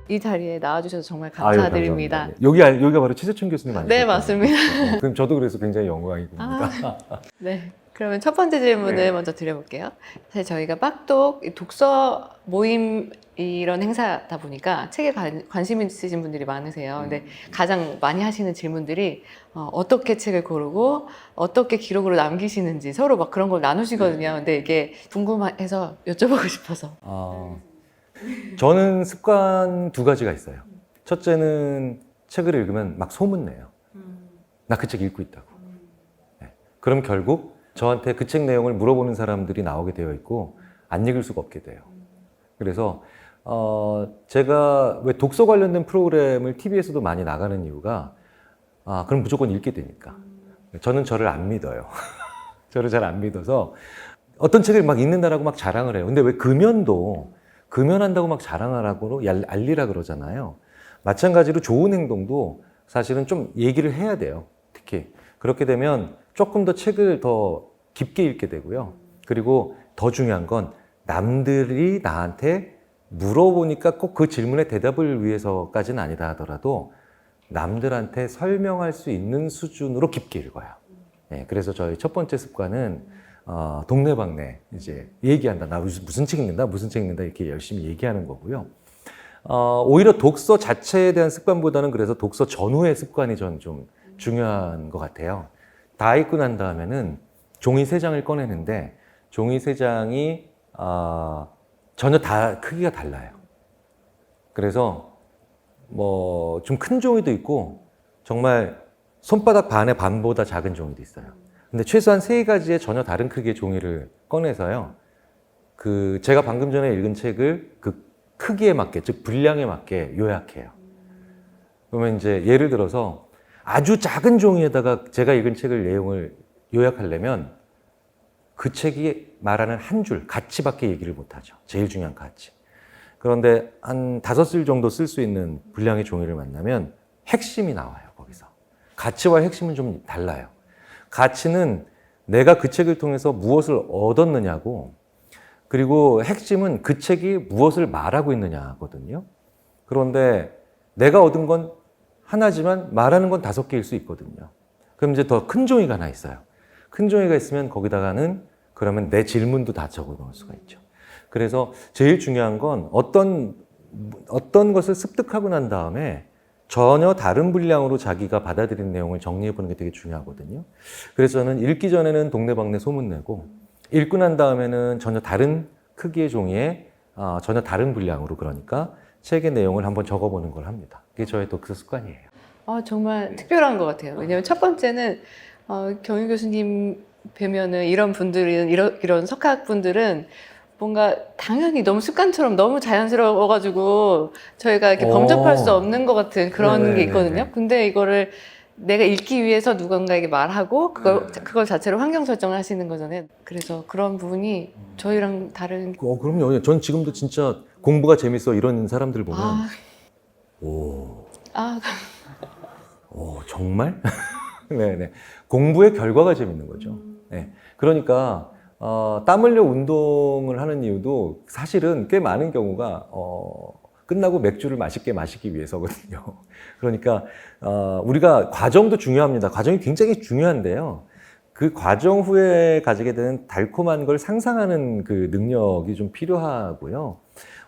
이 자리에 나와주셔서 정말 아유, 감사드립니다. 감사합니다. 여기가 바로 최재천 교수님 아니세요? 네, 맞습니다. 그럼 저도 그래서 굉장히 영광이 봅니다. 네. 그러면 첫 번째 질문을 네. 먼저 드려볼게요. 사실 저희가 빡독 독서 모임 이런 행사다 보니까 책에 관심 있으신 분들이 많으세요. 근데 가장 많이 하시는 질문들이 어떻게 책을 고르고 어떻게 기록으로 남기시는지 서로 막 그런 걸 나누시거든요. 근데 이게 궁금해서 여쭤보고 싶어서. 저는 습관 두 가지가 있어요. 첫째는 책을 읽으면 막 소문내요. 나 그 책 읽고 있다고. 네. 그럼 결국 저한테 그 책 내용을 물어보는 사람들이 나오게 되어 있고 안 읽을 수가 없게 돼요. 그래서 제가 왜 독서 관련된 프로그램을 TV에서도 많이 나가는 이유가 그럼 무조건 읽게 되니까. 저는 저를 안 믿어요. 저를 잘 안 믿어서 어떤 책을 막 읽는다라고 막 자랑을 해요. 근데 왜 금연한다고 막 자랑하라고 알리라 그러잖아요. 마찬가지로 좋은 행동도 사실은 좀 얘기를 해야 돼요. 특히 그렇게 되면 조금 더 책을 더 깊게 읽게 되고요. 그리고 더 중요한 건 남들이 나한테 물어보니까 꼭 그 질문에 대답을 위해서까지는 아니다 하더라도 남들한테 설명할 수 있는 수준으로 깊게 읽어요. 네, 그래서 저희 첫 번째 습관은 동네방네 이제 얘기한다. 나 무슨 책 읽는다 이렇게 열심히 얘기하는 거고요. 오히려 독서 자체에 대한 습관보다는 그래서 독서 전후의 습관이 전 좀 중요한 것 같아요. 다 읽고 난 다음에는 종이 3장을 꺼내는데 종이 3장이 전혀 다 크기가 달라요. 그래서 뭐 좀 큰 종이도 있고 정말 손바닥 반의 반보다 작은 종이도 있어요. 근데 최소한 3가지의 전혀 다른 크기의 종이를 꺼내서요. 제가 방금 전에 읽은 책을 그 크기에 맞게, 즉 분량에 맞게 요약해요. 그러면 이제 예를 들어서 아주 작은 종이에다가 제가 읽은 책을 내용을 요약하려면 그 책이 말하는 한 줄, 가치밖에 얘기를 못하죠. 제일 중요한 가치. 그런데 한 5줄 정도 쓸 수 있는 분량의 종이를 만나면 핵심이 나와요, 거기서. 가치와 핵심은 좀 달라요. 가치는 내가 그 책을 통해서 무엇을 얻었느냐고, 그리고 핵심은 그 책이 무엇을 말하고 있느냐거든요. 그런데 내가 얻은 건 하나지만 말하는 건 5개일 수 있거든요. 그럼 이제 더 큰 종이가 하나 있어요. 큰 종이가 있으면 거기다가는 그러면 내 질문도 다 적어 놓을 수가 있죠. 그래서 제일 중요한 건 어떤 것을 습득하고 난 다음에 전혀 다른 분량으로 자기가 받아들인 내용을 정리해 보는 게 되게 중요하거든요. 그래서 저는 읽기 전에는 동네방네 소문내고 읽고 난 다음에는 전혀 다른 크기의 종이에 전혀 다른 분량으로, 그러니까 책의 내용을 한번 적어보는 걸 합니다. 그게 저의 독서 습관이에요. 정말 특별한 것 같아요. 왜냐면 첫 번째는 경희 교수님 뵈면은 이런 분들은 이런 석학분들은 뭔가 당연히 너무 습관처럼 너무 자연스러워가지고 저희가 이렇게 범접할 수 없는 것 같은 그런 네네네네. 게 있거든요. 근데 이거를 내가 읽기 위해서 누군가에게 말하고 그걸 자체로 환경 설정을 하시는 거잖아요. 그래서 그런 부분이 저희랑 다른. 그럼요. 전 지금도 진짜 공부가 재밌어 이런 사람들 보면 오, 정말? 네네. 공부의 결과가 재밌는 거죠. 네. 그러니까 땀 흘려 운동을 하는 이유도 사실은 꽤 많은 경우가 끝나고 맥주를 맛있게 마시기 위해서거든요. 그러니까 우리가 과정도 중요합니다. 과정이 굉장히 중요한데요. 그 과정 후에 가지게 되는 달콤한 걸 상상하는 그 능력이 좀 필요하고요.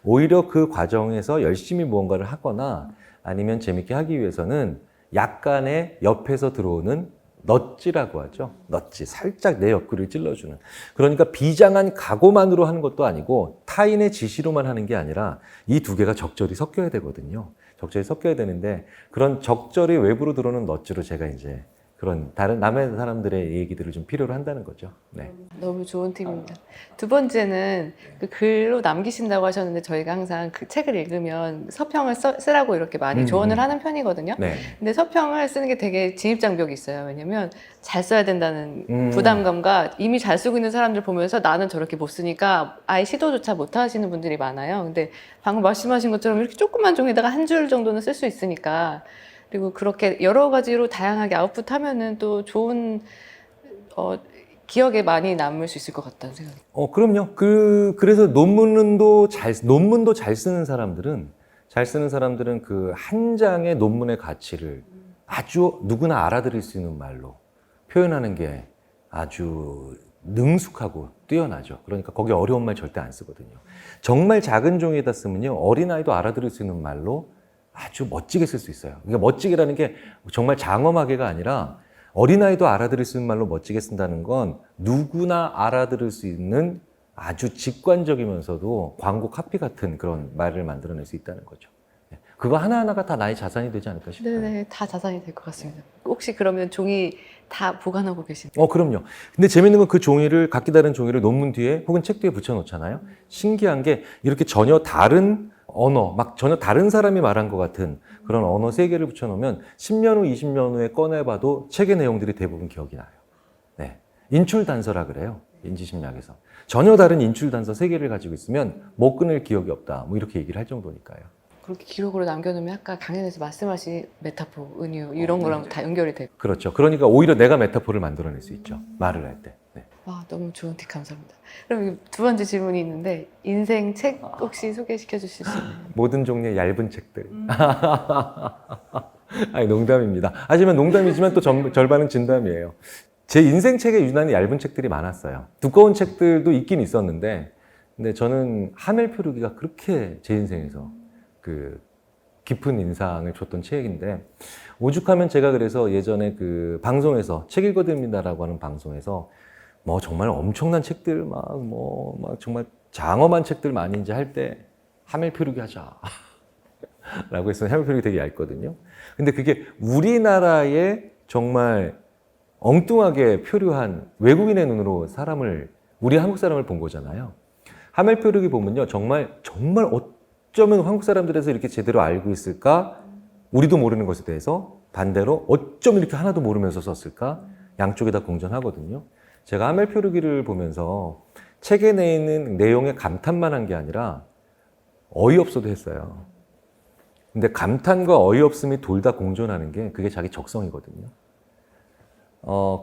오히려 그 과정에서 열심히 무언가를 하거나 아니면 재밌게 하기 위해서는 약간의 옆에서 들어오는 넛지라고 하죠. 넛지. 살짝 내 옆구리를 찔러주는. 그러니까 비장한 각오만으로 하는 것도 아니고 타인의 지시로만 하는 게 아니라 이 두 개가 적절히 섞여야 되거든요. 적절히 섞여야 되는데 그런 적절히 외부로 들어오는 넛지로 제가 이제 그런 다른 남의 사람들의 얘기들을 좀 필요로 한다는 거죠. 네. 너무 좋은 팁입니다. 두 번째는 그 글로 남기신다고 하셨는데 저희가 항상 그 책을 읽으면 서평을 쓰라고 이렇게 많이 조언을 하는 편이거든요. 네. 근데 서평을 쓰는 게 되게 진입장벽이 있어요. 왜냐면 잘 써야 된다는 부담감과 이미 잘 쓰고 있는 사람들 보면서 나는 저렇게 못 쓰니까 아예 시도조차 못 하시는 분들이 많아요. 근데 방금 말씀하신 것처럼 이렇게 조그만 종이에다가 한 줄 정도는 쓸 수 있으니까, 그리고 그렇게 여러 가지로 다양하게 아웃풋하면은 또 좋은 기억에 많이 남을 수 있을 것 같다는 생각이. 그럼요. 그래서 논문도 잘 쓰는 사람들은 잘 쓰는 사람들은 그 한 장의 논문의 가치를 아주 누구나 알아들을 수 있는 말로 표현하는 게 아주 능숙하고 뛰어나죠. 그러니까 거기 어려운 말 절대 안 쓰거든요. 정말 작은 종이에다 쓰면요, 어린아이도 알아들을 수 있는 말로 아주 멋지게 쓸 수 있어요. 그러니까 멋지게라는 게 정말 장엄하게가 아니라 어린아이도 알아들을 수 있는 말로 멋지게 쓴다는 건 누구나 알아들을 수 있는 아주 직관적이면서도 광고 카피 같은 그런 말을 만들어낼 수 있다는 거죠. 그거 하나하나가 다 나의 자산이 되지 않을까 싶어요. 네네, 다 자산이 될 것 같습니다. 혹시 그러면 종이 다 보관하고 계신가요? 그럼요. 근데 재밌는 건 그 종이를, 각기 다른 종이를 논문 뒤에 혹은 책 뒤에 붙여놓잖아요. 신기한 게 이렇게 전혀 다른 언어, 막 전혀 다른 사람이 말한 것 같은 그런 언어 세 개를 붙여놓으면 10년 후, 20년 후에 꺼내봐도 책의 내용들이 대부분 기억이 나요. 네. 인출단서라 그래요. 인지심리학에서. 전혀 다른 인출단서 세 개를 가지고 있으면 못 끊을 기억이 없다. 뭐 이렇게 얘기를 할 정도니까요. 그렇게 기록으로 남겨놓으면 아까 강연에서 말씀하신 메타포, 은유 이런 거랑 다 연결이 되고. 그렇죠. 그러니까 오히려 내가 메타포를 만들어낼 수 있죠. 말을 할 때. 네. 와, 너무 좋은 팁 감사합니다. 그럼 두 번째 질문이 있는데 인생 책 혹시 소개시켜 주실 수 있나요? 모든 종류의 얇은 책들. 아니, 농담입니다. 하지만 농담이지만 또 절반은 진담이에요. 제 인생 책에 유난히 얇은 책들이 많았어요. 두꺼운 책들도 있긴 있었는데, 근데 저는 하멜 표류기가 그렇게 제 인생에서 그 깊은 인상을 줬던 책인데, 오죽하면 제가 그래서 예전에 그 방송에서 책 읽어드립니다라고 하는 방송에서 뭐 정말 엄청난 책들 막 정말 장엄한 책들 많이 이제 할 때 하멜 표류기 하자 라고 했으면 하멜 표류기 되게 얇거든요. 근데 그게 우리나라에 정말 엉뚱하게 표류한 외국인의 눈으로 우리 한국 사람을 본 거잖아요. 하멜 표류기 보면요, 정말 어쩌면 한국 사람들에서 이렇게 제대로 알고 있을까? 우리도 모르는 것에 대해서 반대로 어쩜 이렇게 하나도 모르면서 썼을까? 양쪽에 다 공존하거든요. 제가 하멜 표류기를 보면서 책에 내 있는 내용에 감탄만 한 게 아니라 어이없어도 했어요. 근데 감탄과 어이없음이 둘 다 공존하는 게 그게 자기 적성이거든요.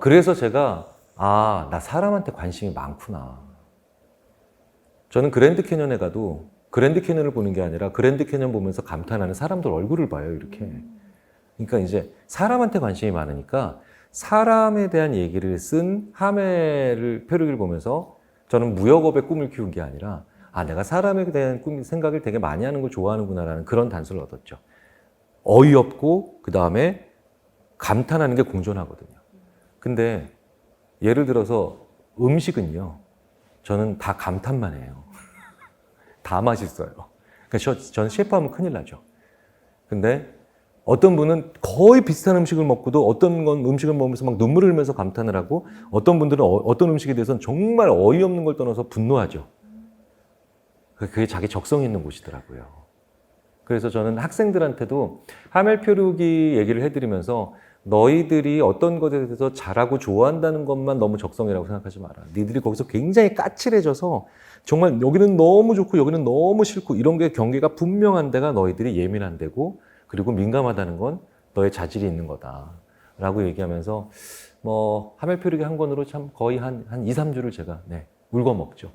그래서 제가 나 사람한테 관심이 많구나. 저는 그랜드 캐년에 가도 그랜드 캐년을 보는 게 아니라 그랜드 캐년 보면서 감탄하는 사람들 얼굴을 봐요, 이렇게. 그러니까 이제 사람한테 관심이 많으니까 사람에 대한 얘기를 쓴 하멜 표류기를 보면서 저는 무역업의 꿈을 키운 게 아니라 내가 사람에 대한 생각을 되게 많이 하는 걸 좋아하는구나라는 그런 단서를 얻었죠. 어이없고 그 다음에 감탄하는 게 공존하거든요. 근데 예를 들어서 음식은요, 저는 다 감탄만 해요. 다 맛있어요. 그러니까 저는 셰프하면 큰일 나죠. 근데 어떤 분은 거의 비슷한 음식을 먹고도 어떤 건 음식을 먹으면서 막 눈물을 흘리면서 감탄을 하고, 어떤 분들은 어떤 음식에 대해서는 정말 어이없는 걸 떠나서 분노하죠. 그게 자기 적성이 있는 곳이더라고요. 그래서 저는 학생들한테도 하멜 표류기 얘기를 해드리면서 너희들이 어떤 것에 대해서 잘하고 좋아한다는 것만 너무 적성이라고 생각하지 마라. 니들이 거기서 굉장히 까칠해져서 정말 여기는 너무 좋고 여기는 너무 싫고 이런 게 경계가 분명한 데가 너희들이 예민한 데고, 그리고 민감하다는 건 너의 자질이 있는 거다 라고 얘기하면서 하멜 표류기 한 권으로 참 거의 한 2, 3주를 제가 울고 먹죠.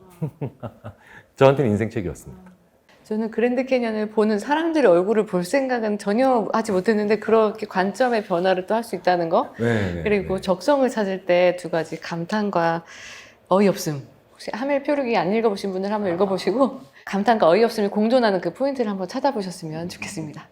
저한테는 인생책이었습니다. 저는 그랜드 캐년을 보는 사람들의 얼굴을 볼 생각은 전혀 하지 못했는데 그렇게 관점의 변화를 또 할 수 있다는 거. 그리고 적성을 찾을 때 두 가지 감탄과 어이없음. 혹시 하멜 표류기 안 읽어보신 분들 한번 읽어보시고 감탄과 어이없음이 공존하는 그 포인트를 한번 찾아보셨으면 좋겠습니다.